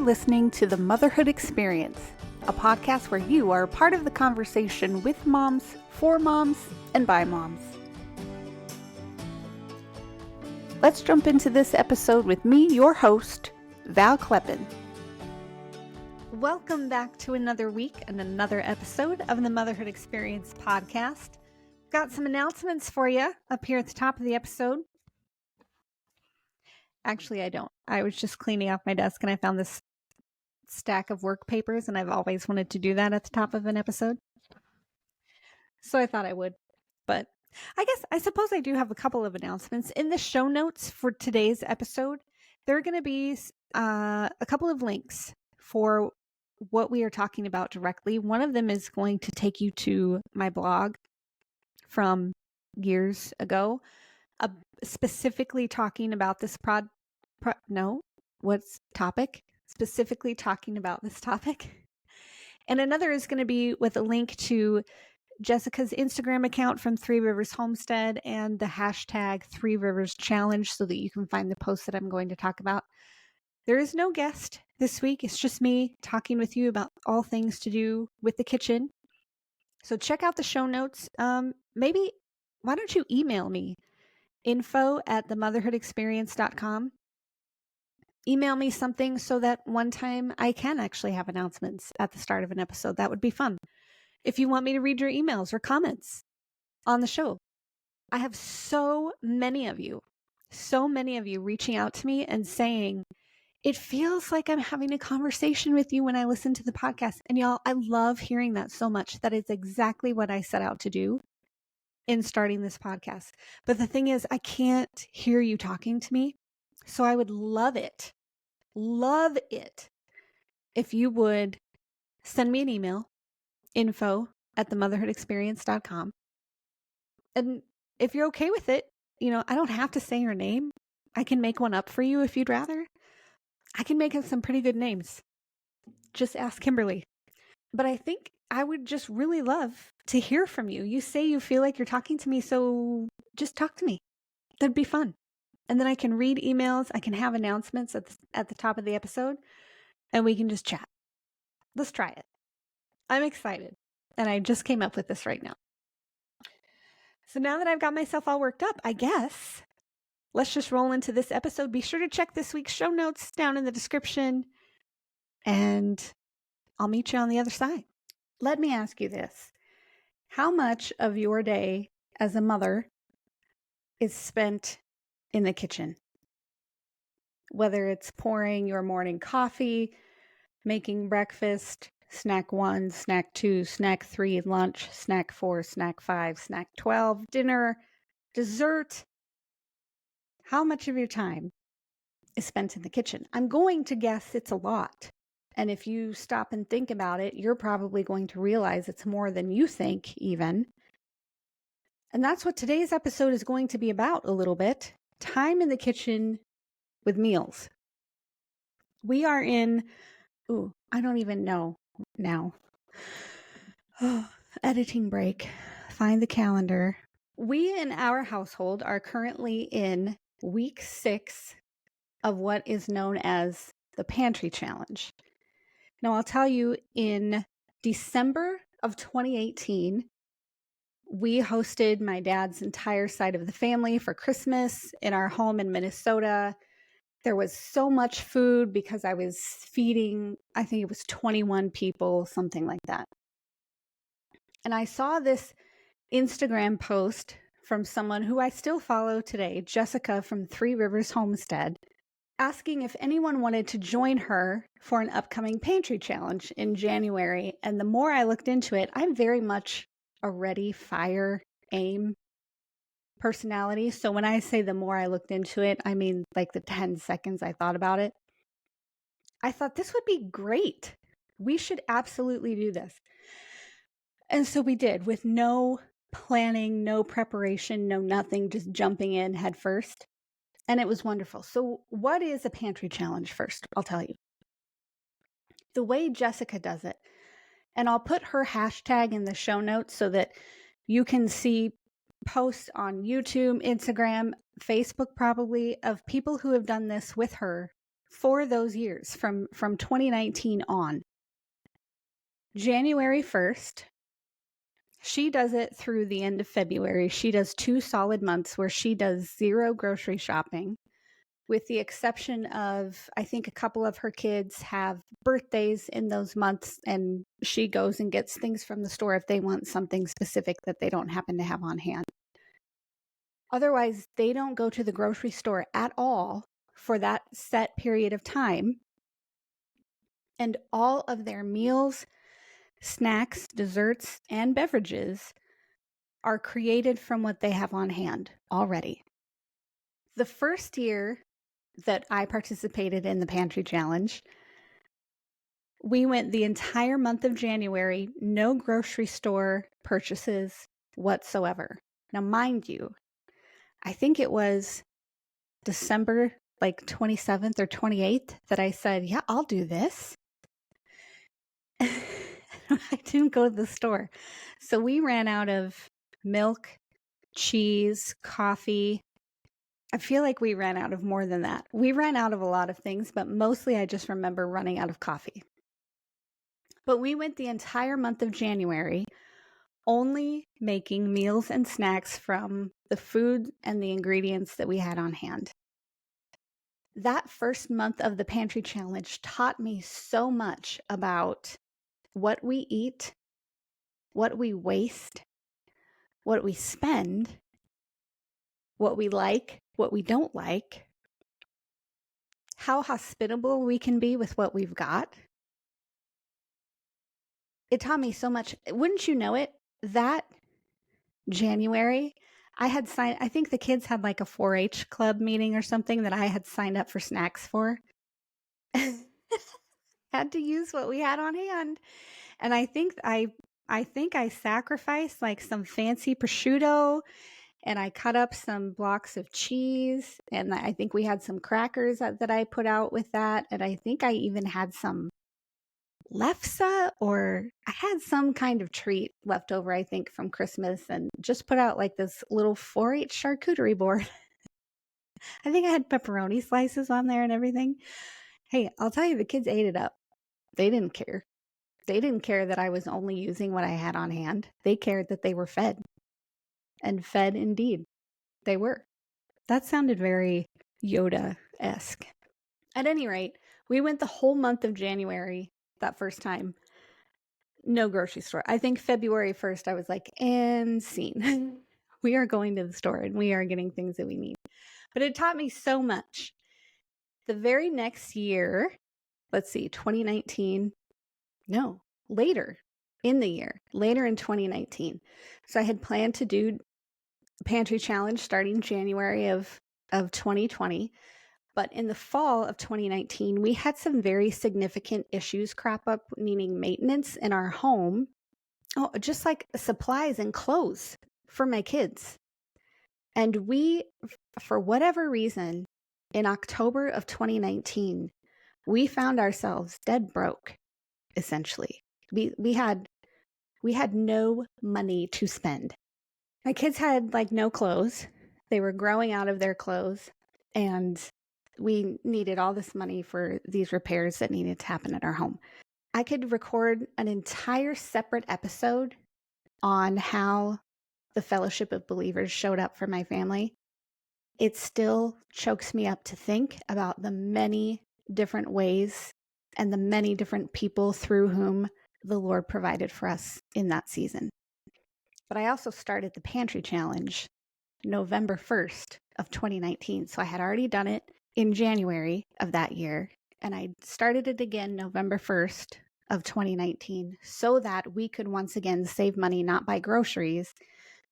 listening to The Motherhood Experience, a podcast where you are part of the conversation with moms, for moms, and by moms. Let's jump into this episode with me, your host, Val Kleppen. Welcome back to another week and another episode of the Motherhood Experience podcast. Got some announcements for you up here at the top of the episode. Actually, I don't. I was just cleaning off my desk and I found this stack of work papers, and I've always wanted to do that at the top of an episode. So I thought I would. But I suppose I do have a couple of announcements. In the show notes for today's episode, there are going to be a couple of links for what we are talking about directly. One of them is going to take you to my blog from years ago, specifically talking about this specifically talking about this topic. And another is going to be with a link to Jessica's Instagram account from Three Rivers Homestead and the hashtag 3 Rivers Challenge so that you can find the post that I'm going to talk about. There is no guest this week. It's just me talking with you about all things to do with the kitchen. So check out the show notes. Maybe, why don't you email me? info@themotherhoodexperience.com. Email me something so that one time I can actually have announcements at the start of an episode. That would be fun. If you want me to read your emails or comments on the show. I have so many of you reaching out to me and saying, it feels like I'm having a conversation with you when I listen to the podcast. And y'all, I love hearing that so much. That is exactly what I set out to do in starting this podcast. But the thing is, I can't hear you talking to me. So I would love it if you would send me an email, info@themotherhoodexperience.com. And if you're okay with it, I don't have to say your name. I can make one up for you if you'd rather. I can make up some pretty good names. Just ask Kimberly. But I think I would just really love to hear from you. You say you feel like you're talking to me, so just talk to me. That'd be fun. And then I can read emails. I can have announcements at the top of the episode, and we can just chat. Let's try it. I'm excited. And I just came up with this right now. So now that I've got myself all worked up, I guess let's just roll into this episode. Be sure to check this week's show notes down in the description, and I'll meet you on the other side. Let me ask you this. How much of your day as a mother is spent in the kitchen? Whether it's pouring your morning coffee, making breakfast, snack 1, snack 2, snack 3, lunch, snack 4, snack 5, snack 12, dinner, dessert. How much of your time is spent in the kitchen? I'm going to guess it's a lot. And if you stop and think about it, you're probably going to realize it's more than you think even. And that's what today's episode is going to be about a little bit. Time in the kitchen with meals. We are in, I don't even know now. Editing break. Find the calendar. We in our household are currently in week 6 of what is known as the Pantry Challenge. Now, I'll tell you, in December of 2018, we hosted my dad's entire side of the family for Christmas in our home in Minnesota. There was so much food because I was feeding, I think it was 21 people, something like that. And I saw this Instagram post from someone who I still follow today, Jessica from Three Rivers Homestead, asking if anyone wanted to join her for an upcoming pantry challenge in January. And the more I looked into it, I'm very much a ready, fire, aim personality. So when I say the more I looked into it, I mean like the 10 seconds I thought about it. I thought this would be great. We should absolutely do this. And so we did, with no planning, no preparation, no nothing, just jumping in head first. And it was wonderful. So what is a pantry challenge first? I'll tell you. The way Jessica does it, and I'll put her hashtag in the show notes so that you can see posts on YouTube, Instagram, Facebook probably, of people who have done this with her for those years from 2019 on. January 1st, she does it through the end of February. She does 2 solid months where she does 0 grocery shopping, with the exception of, I think a couple of her kids have birthdays in those months, and she goes and gets things from the store if they want something specific that they don't happen to have on hand. Otherwise, they don't go to the grocery store at all for that set period of time. And all of their meals, snacks, desserts, and beverages are created from what they have on hand already. The first year that I participated in the Pantry Challenge, we went the entire month of January, no grocery store purchases whatsoever. Now, mind you, I think it was December like 27th or 28th that I said, yeah, I'll do this. I didn't go to the store. So we ran out of milk, cheese, coffee. I feel like we ran out of more than that. We ran out of a lot of things, but mostly I just remember running out of coffee. But we went the entire month of January only making meals and snacks from the food and the ingredients that we had on hand. That first month of the Pantry Challenge taught me so much about what we eat, what we waste, what we spend, what we like, what we don't like, how hospitable we can be with what we've got. It taught me so much. Wouldn't you know it? That January, I think the kids had like a 4-H club meeting or something that I had signed up for snacks for. Had to use what we had on hand. And I think I sacrificed like some fancy prosciutto, and I cut up some blocks of cheese, and I think we had some crackers that I put out with that. And I think I even had some lefse, or I had some kind of treat left over, I think, from Christmas, and just put out like this little 4-H charcuterie board. I think I had pepperoni slices on there and everything. Hey, I'll tell you, the kids ate it up. They didn't care. They didn't care that I was only using what I had on hand. They cared that they were fed. And fed indeed. They were. That sounded very Yoda-esque. At any rate, we went the whole month of January that first time. No grocery store. I think February 1st, I was like, and scene. We are going to the store and we are getting things that we need. But it taught me so much. The very next year, let's see, 2019. No, later in the year, later in 2019. So I had planned to do Pantry Challenge starting January of 2020. But in the fall of 2019, we had some very significant issues crop up, needing maintenance in our home. Oh, just like supplies and clothes for my kids. And we, for whatever reason, in October of 2019, we found ourselves dead broke, essentially. We had no money to spend. My kids had like no clothes. They were growing out of their clothes, and we needed all this money for these repairs that needed to happen at our home. I could record an entire separate episode on how the Fellowship of Believers showed up for my family. It still chokes me up to think about the many different ways and the many different people through whom the Lord provided for us in that season. But I also started the Pantry Challenge November 1st of 2019. So I had already done it in January of that year, and I started it again November 1st of 2019 so that we could once again save money, not buy groceries,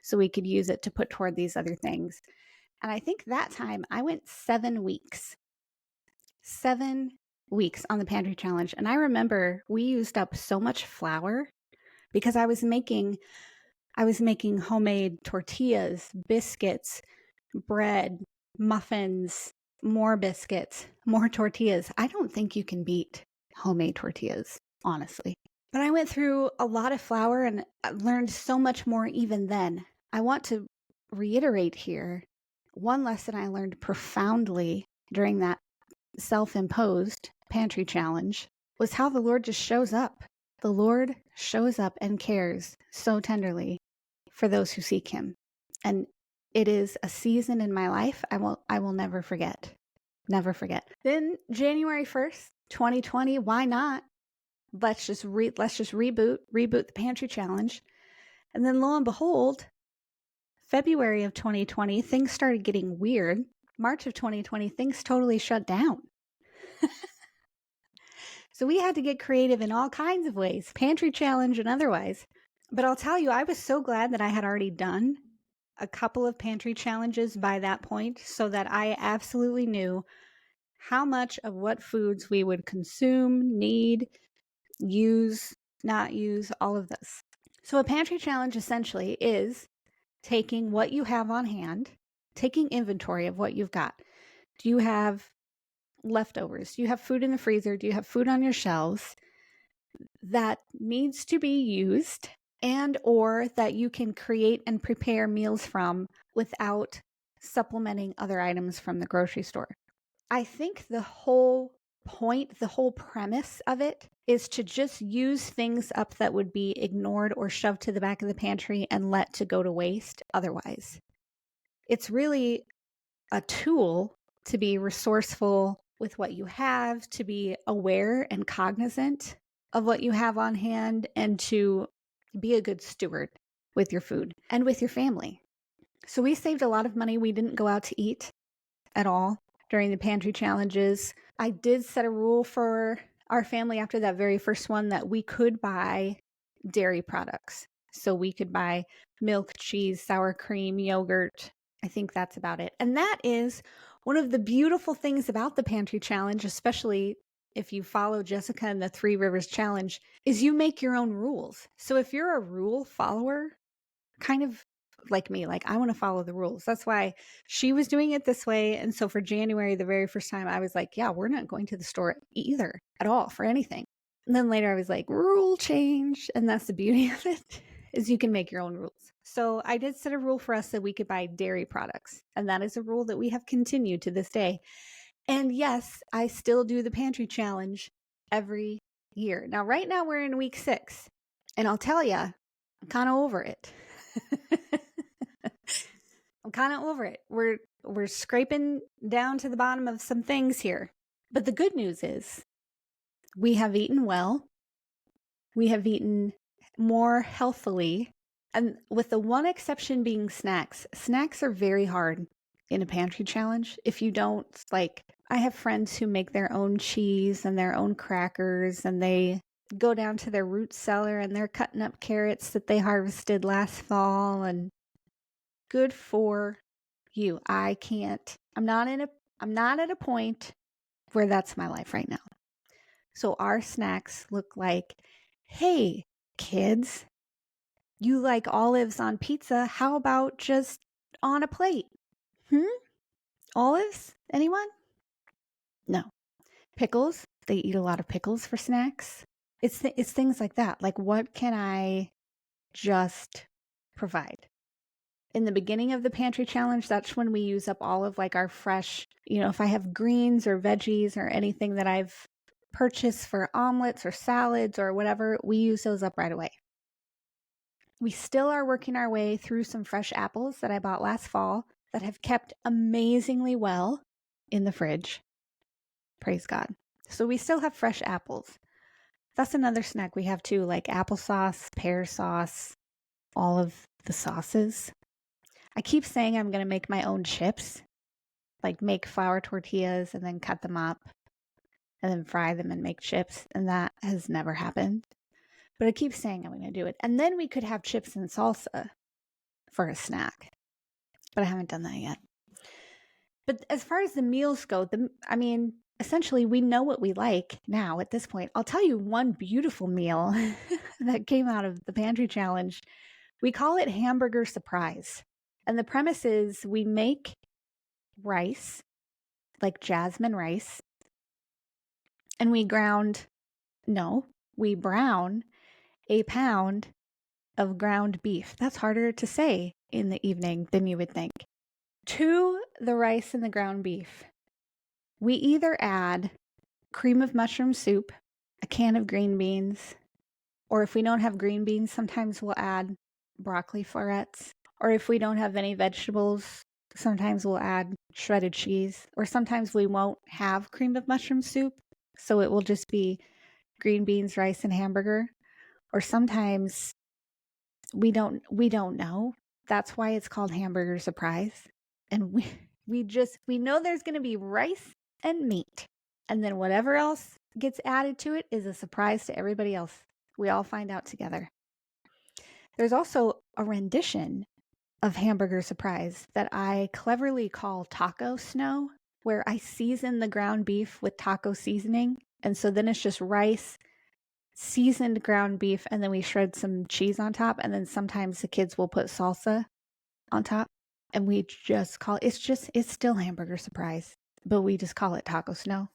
so we could use it to put toward these other things. And I think that time I went 7 weeks. 7 weeks on the Pantry Challenge. And I remember we used up so much flour because I was making homemade tortillas, biscuits, bread, muffins, more biscuits, more tortillas. I don't think you can beat homemade tortillas, honestly. But I went through a lot of flour and learned so much more even then. I want to reiterate here one lesson I learned profoundly during that self-imposed pantry challenge was how the Lord just shows up. The Lord shows up and cares so tenderly for those who seek him. And it is a season in my life I will never forget. Never forget. Then January 1st, 2020, why not? Let's just reboot the pantry challenge. And then lo and behold, February of 2020, things started getting weird. March of 2020, things totally shut down. So we had to get creative in all kinds of ways, pantry challenge and otherwise. But I'll tell you, I was so glad that I had already done a couple of pantry challenges by that point, so that I absolutely knew how much of what foods we would consume, need, use, not use, all of this. So a pantry challenge essentially is taking what you have on hand, taking inventory of what you've got. Do you have leftovers? Do you have food in the freezer? Do you have food on your shelves that needs to be used and or that you can create and prepare meals from without supplementing other items from the grocery store? I think the whole point, the whole premise of it is to just use things up that would be ignored or shoved to the back of the pantry and let to go to waste otherwise. It's really a tool to be resourceful with what you have, to be aware and cognizant of what you have on hand, and to be a good steward with your food and with your family. So we saved a lot of money. We didn't go out to eat at all during the pantry challenges. I did set a rule for our family after that very first one that we could buy dairy products. So we could buy milk, cheese, sour cream, yogurt. I think that's about it. And that is one of the beautiful things about the pantry challenge, especially if you follow Jessica and the Three Rivers Challenge, is you make your own rules. So if you're a rule follower, kind of like me, like I want to follow the rules. That's why she was doing it this way. And so for January, the very first time, I was like, yeah, we're not going to the store either at all for anything. And then later I was like, rule change. And that's the beauty of it, is you can make your own rules. So I did set a rule for us that we could buy dairy products. And that is a rule that we have continued to this day. And yes, I still do the pantry challenge every year. Now, right now we're in week 6. And I'll tell you, I'm kind of over it. I'm kind of over it. We're scraping down to the bottom of some things here. But the good news is we have eaten well. We have eaten more healthily. And with the one exception being snacks. Snacks are very hard in a pantry challenge. If you don't, like, I have friends who make their own cheese and their own crackers, and they go down to their root cellar and they're cutting up carrots that they harvested last fall, and good for you. I can't. I'm not at a point where that's my life right now. So our snacks look like, hey, kids, you like olives on pizza. How about just on a plate? Olives? Anyone? No. Pickles? They eat a lot of pickles for snacks. It's things like that. Like, what can I just provide? In the beginning of the pantry challenge, that's when we use up all of like our fresh, if I have greens or veggies or anything that I've purchased for omelets or salads or whatever, we use those up right away. We still are working our way through some fresh apples that I bought last fall that have kept amazingly well in the fridge. Praise God. So we still have fresh apples. That's another snack we have too, like applesauce, pear sauce, all of the sauces. I keep saying I'm going to make my own chips, like make flour tortillas and then cut them up and then fry them and make chips. And that has never happened. But I keep saying I'm going to do it. And then we could have chips and salsa for a snack. But I haven't done that yet. But as far as the meals go, essentially we know what we like now at this point. I'll tell you one beautiful meal that came out of the pantry challenge. We call it hamburger surprise. And the premise is we make rice, like jasmine rice, and we brown a pound of ground beef. That's harder to say in the evening than you would think. To the rice and the ground beef, we either add cream of mushroom soup, a can of green beans, or if we don't have green beans, sometimes we'll add broccoli florets. Or if we don't have any vegetables, sometimes we'll add shredded cheese. Or sometimes we won't have cream of mushroom soup, so it will just be green beans, rice, and hamburger. Or sometimes we don't know. That's why it's called hamburger surprise. And we know there's going to be rice and meat. And then whatever else gets added to it is a surprise to everybody else. We all find out together. There's also a rendition of hamburger surprise that I cleverly call taco snow, where I season the ground beef with taco seasoning. And so then it's just rice, seasoned ground beef, and then we shred some cheese on top. And then sometimes the kids will put salsa on top. And we just call it's still hamburger surprise, but we just call it taco snow.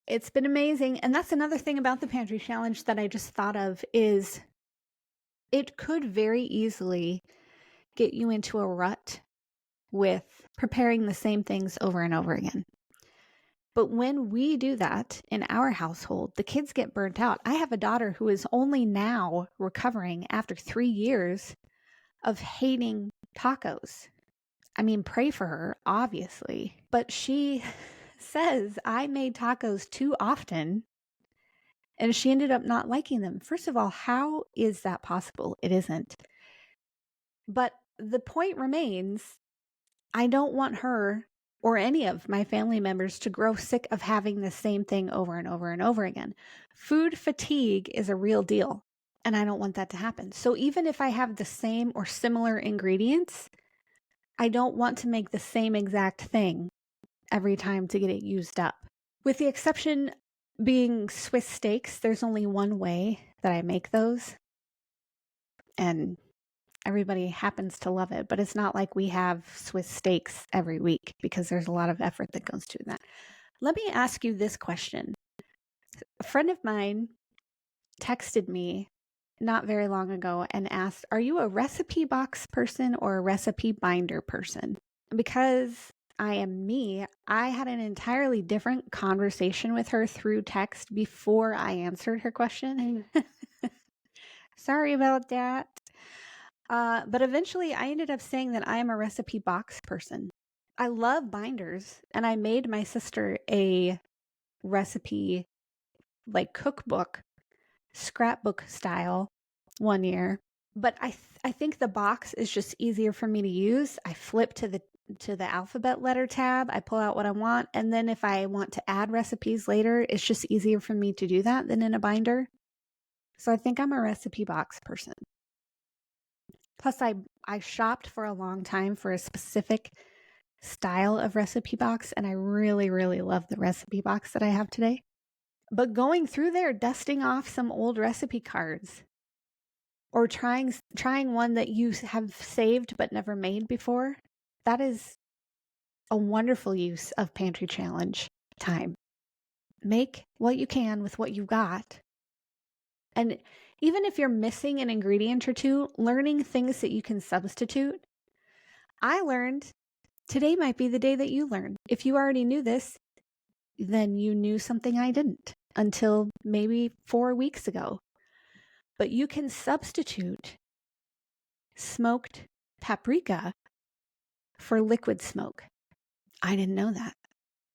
It's been amazing. And that's another thing about the pantry challenge that I just thought of is it could very easily get you into a rut with preparing the same things over and over again. But when we do that in our household, the kids get burnt out. I have a daughter who is only now recovering after 3 years of hating tacos. I mean, pray for her, obviously. But she says I made tacos too often and she ended up not liking them. First of all, how is that possible? It isn't. But the point remains, I don't want her or any of my family members to grow sick of having the same thing over and over and over again. Food fatigue is a real deal, and I don't want that to happen. So even if I have the same or similar ingredients, I don't want to make the same exact thing every time to get it used up. With the exception being Swiss steaks, there's only one way that I make those, and everybody happens to love it, but it's not like we have Swiss steaks every week because there's a lot of effort that goes to that. Let me ask you this question. A friend of mine texted me not very long ago and asked, are you a recipe box person or a recipe binder person? Because I am me, I had an entirely different conversation with her through text before I answered her question. Sorry about that. But eventually I ended up saying that I am a recipe box person. I love binders, and I made my sister a recipe, like cookbook, scrapbook style one year. But I think the box is just easier for me to use. I flip to the alphabet letter tab, I pull out what I want, and then if I want to add recipes later, it's just easier for me to do that than in a binder. So I think I'm a recipe box person. Plus, I shopped for a long time for a specific style of recipe box, and I really, really love the recipe box that I have today. But going through there, dusting off some old recipe cards, or trying one that you have saved but never made before, that is a wonderful use of Pantry Challenge time. Make what you can with what you got. And even if you're missing an ingredient or two, learning things that you can substitute. I learned today might be the day that you learn. If you already knew this, then you knew something I didn't until maybe 4 weeks ago. But you can substitute smoked paprika for liquid smoke. I didn't know that.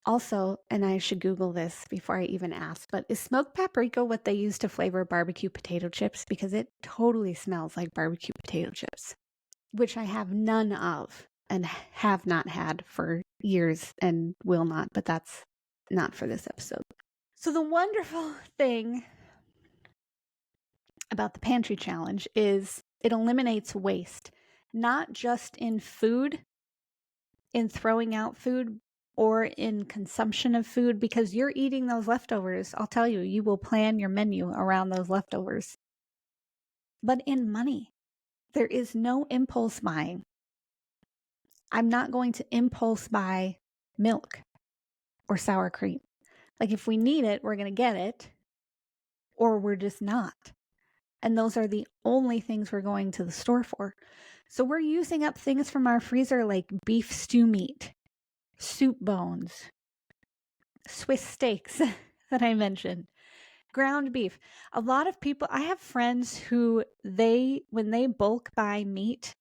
Also, and I should Google this before I even ask, but is smoked paprika what they use to flavor barbecue potato chips? Because it totally smells like barbecue potato chips, which I have none of and have not had for years and will not, but that's not for this episode. So the wonderful thing about the Pantry Challenge is it eliminates waste, not just in food, in throwing out food, or in consumption of food, because you're eating those leftovers. I'll tell you, you will plan your menu around those leftovers. But in money, there is no impulse buying. I'm not going to impulse buy milk or sour cream. Like if we need it, we're going to get it, or we're just not. And those are the only things we're going to the store for. So we're using up things from our freezer like beef stew meat, soup bones, Swiss steaks that I mentioned, ground beef. A lot of people, I have friends who when they bulk buy meat,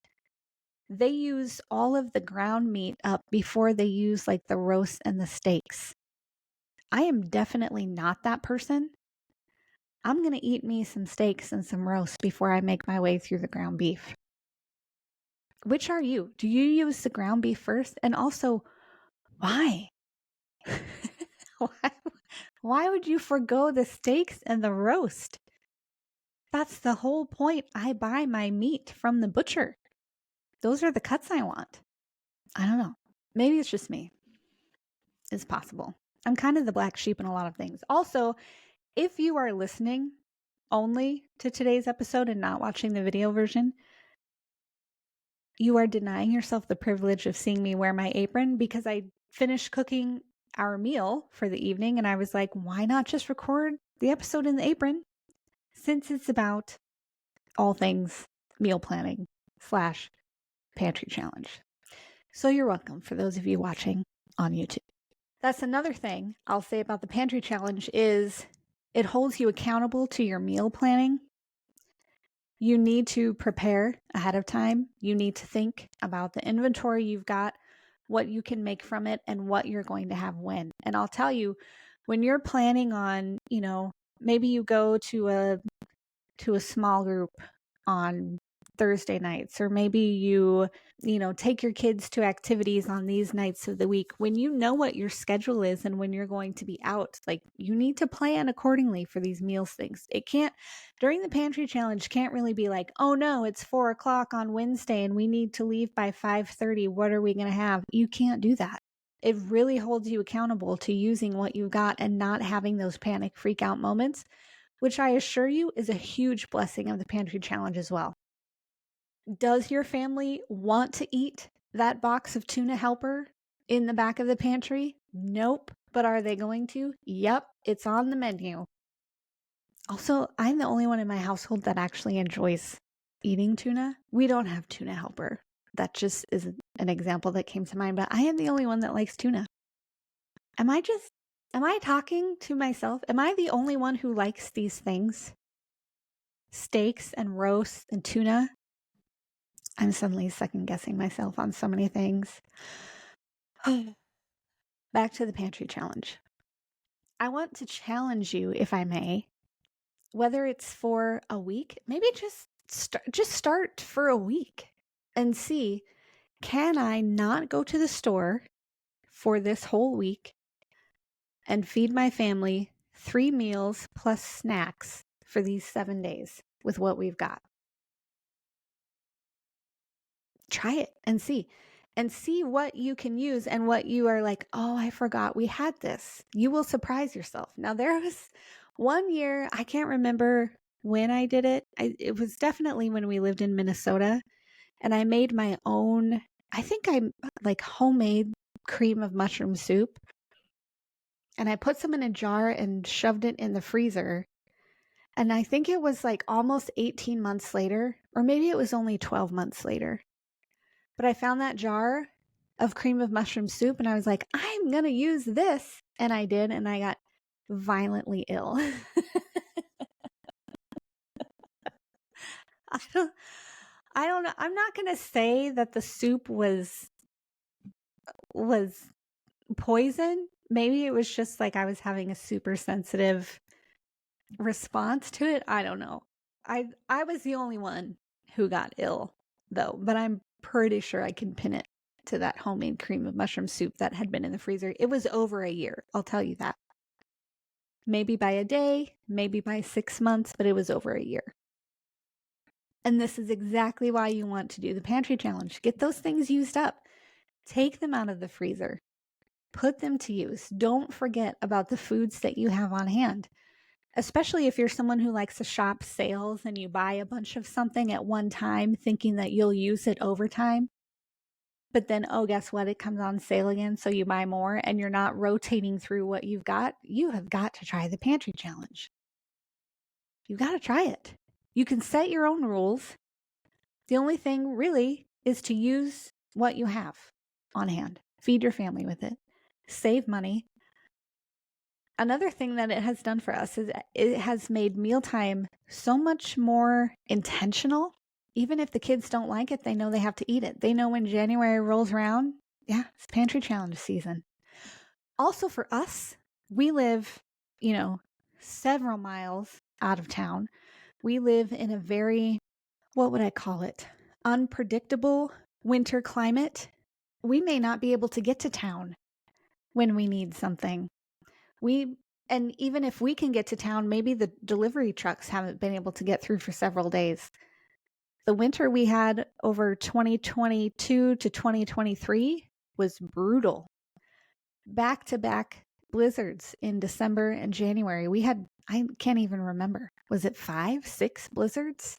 they use all of the ground meat up before they use like the roast and the steaks. I am definitely not that person. I'm going to eat me some steaks and some roast before I make my way through the ground beef. Which are you? Do you use the ground beef first? And also, why? why? Why would you forgo the steaks and the roast? That's the whole point. I buy my meat from the butcher. Those are the cuts I want. I don't know. Maybe it's just me. It's possible. I'm kind of the black sheep in a lot of things. Also, if you are listening only to today's episode and not watching the video version, you are denying yourself the privilege of seeing me wear my apron because I finished cooking our meal for the evening and I was like, why not just record the episode in the apron since it's about all things meal planning / pantry challenge. So you're welcome for those of you watching on YouTube. That's another thing I'll say about the pantry challenge is it holds you accountable to your meal planning. You need to prepare ahead of time. You need to think about the inventory you've got, what you can make from it, and what you're going to have when. And I'll tell you, when you're planning on, maybe you go to a small group on Thursday nights, or maybe you take your kids to activities on these nights of the week. When you know what your schedule is and when you're going to be out, like you need to plan accordingly for these meals things. It can't, during the pantry challenge, can't really be like, oh no, it's 4:00 on Wednesday and we need to leave by 5:30. What are we going to have? You can't do that. It really holds you accountable to using what you got and not having those panic freak out moments, which I assure you is a huge blessing of the pantry challenge as well. Does your family want to eat that box of tuna helper in the back of the pantry? Nope. But are they going to? Yep, it's on the menu. Also, I'm the only one in my household that actually enjoys eating tuna. We don't have tuna helper. That just is an example that came to mind, but I am the only one that likes tuna. Am I talking to myself? Am I the only one who likes these things? Steaks and roasts and tuna? I'm suddenly second guessing myself on so many things. Back to the pantry challenge. I want to challenge you, if I may, whether it's for a week, maybe just start for a week and see, can I not go to the store for this whole week and feed my family 3 meals plus snacks for these 7 days with what we've got? Try it and see what you can use and what you are like, oh, I forgot we had this. You will surprise yourself. Now, there was one year, I can't remember when I did it. It was definitely when we lived in Minnesota, and I made my own, I think I like homemade cream of mushroom soup. And I put some in a jar and shoved it in the freezer. And I think it was like almost 18 months later, or maybe it was only 12 months later. But I found that jar of cream of mushroom soup and I was like, I'm going to use this. And I did, and I got violently ill. I don't know. I'm not going to say that the soup was poison. Maybe it was just like I was having a super sensitive response to it. I don't know. I was the only one who got ill though, but I'm pretty sure I can pin it to that homemade cream of mushroom soup that had been in the freezer. It was over a year, I'll tell you that. Maybe by a day, maybe by 6 months, but it was over a year. And this is exactly why you want to do the pantry challenge. Get those things used up. Take them out of the freezer. Put them to use. Don't forget about the foods that you have on hand. Especially if you're someone who likes to shop sales and you buy a bunch of something at one time thinking that you'll use it over time. But then, oh, guess what? It comes on sale again, so you buy more and you're not rotating through what you've got. You have got to try the pantry challenge. You've got to try it. You can set your own rules. The only thing really is to use what you have on hand. Feed your family with it. Save money. Another thing that it has done for us is it has made mealtime so much more intentional. Even if the kids don't like it, they know they have to eat it. They know when January rolls around, yeah, it's pantry challenge season. Also for us, we live, several miles out of town. We live in a very, what would I call it? Unpredictable winter climate. We may not be able to get to town when we need something. And even if we can get to town, maybe the delivery trucks haven't been able to get through for several days. The winter we had over 2022 to 2023 was brutal. Back-to-back blizzards in December and January. We had, I can't even remember, was it 5, 6 blizzards?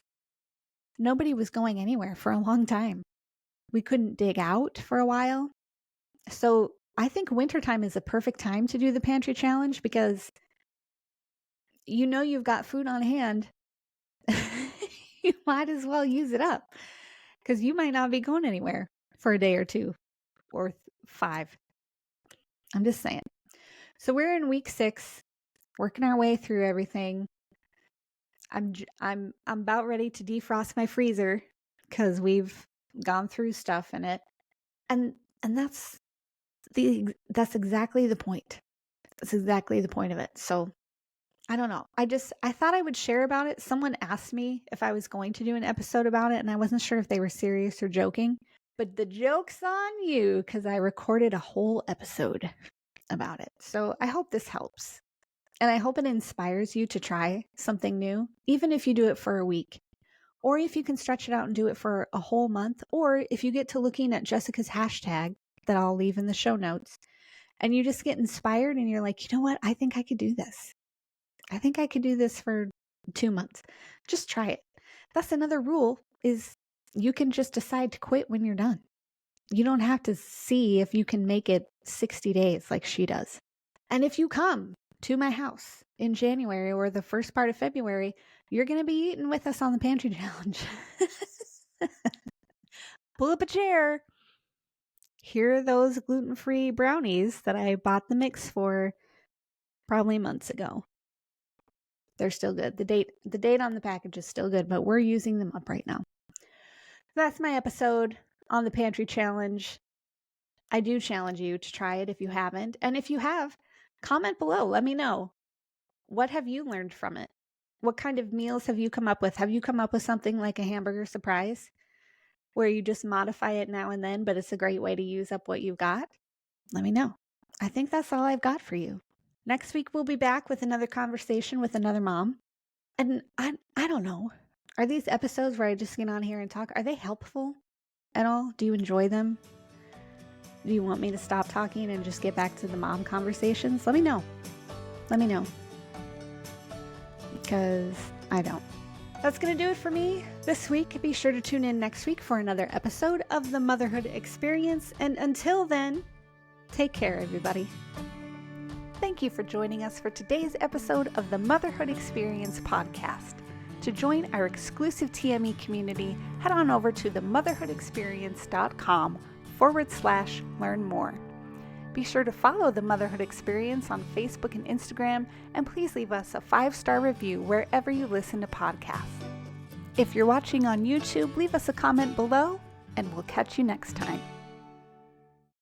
Nobody was going anywhere for a long time. We couldn't dig out for a while. So I think wintertime is a perfect time to do the pantry challenge because you've got food on hand. You might as well use it up because you might not be going anywhere for a day or 2 or 5. I'm just saying. So we're in week 6, working our way through everything. I'm about ready to defrost my freezer because we've gone through stuff in it, and that's exactly the point. That's exactly the point of it. So I don't know. I thought I would share about it. Someone asked me if I was going to do an episode about it, and I wasn't sure if they were serious or joking. But the joke's on you because I recorded a whole episode about it. So I hope this helps. And I hope it inspires you to try something new, even if you do it for a week. Or if you can stretch it out and do it for a whole month. Or if you get to looking at Jessica's hashtag that I'll leave in the show notes, and you just get inspired and you're like, you know what? I think I could do this. I think I could do this for 2 months. Just try it. That's another rule is you can just decide to quit when you're done. You don't have to see if you can make it 60 days like she does. And if you come to my house in January or the first part of February, you're going to be eating with us on the pantry challenge. Pull up a chair. Here are those gluten-free brownies that I bought the mix for probably months ago. They're still good. The date on the package is still good, but we're using them up right now. That's my episode on the pantry challenge. I do challenge you to try it if you haven't. And if you have, comment below. Let me know. What have you learned from it? What kind of meals have you come up with? Have you come up with something like a hamburger surprise where you just modify it now and then, but it's a great way to use up what you've got? Let me know. I think that's all I've got for you. Next week, we'll be back with another conversation with another mom. And I don't know. Are these episodes where I just get on here and talk, are they helpful at all? Do you enjoy them? Do you want me to stop talking and just get back to the mom conversations? Let me know. Let me know. Because I don't. That's going to do it for me this week. Be sure to tune in next week for another episode of the Motherhood Experience. And until then, take care, everybody. Thank you for joining us for today's episode of the Motherhood Experience podcast. To join our exclusive TME community, head on over to themotherhoodexperience.com/learn more. Be sure to follow the Motherhood Experience on Facebook and Instagram, and please leave us a 5-star review wherever you listen to podcasts. If you're watching on YouTube, leave us a comment below, and we'll catch you next time.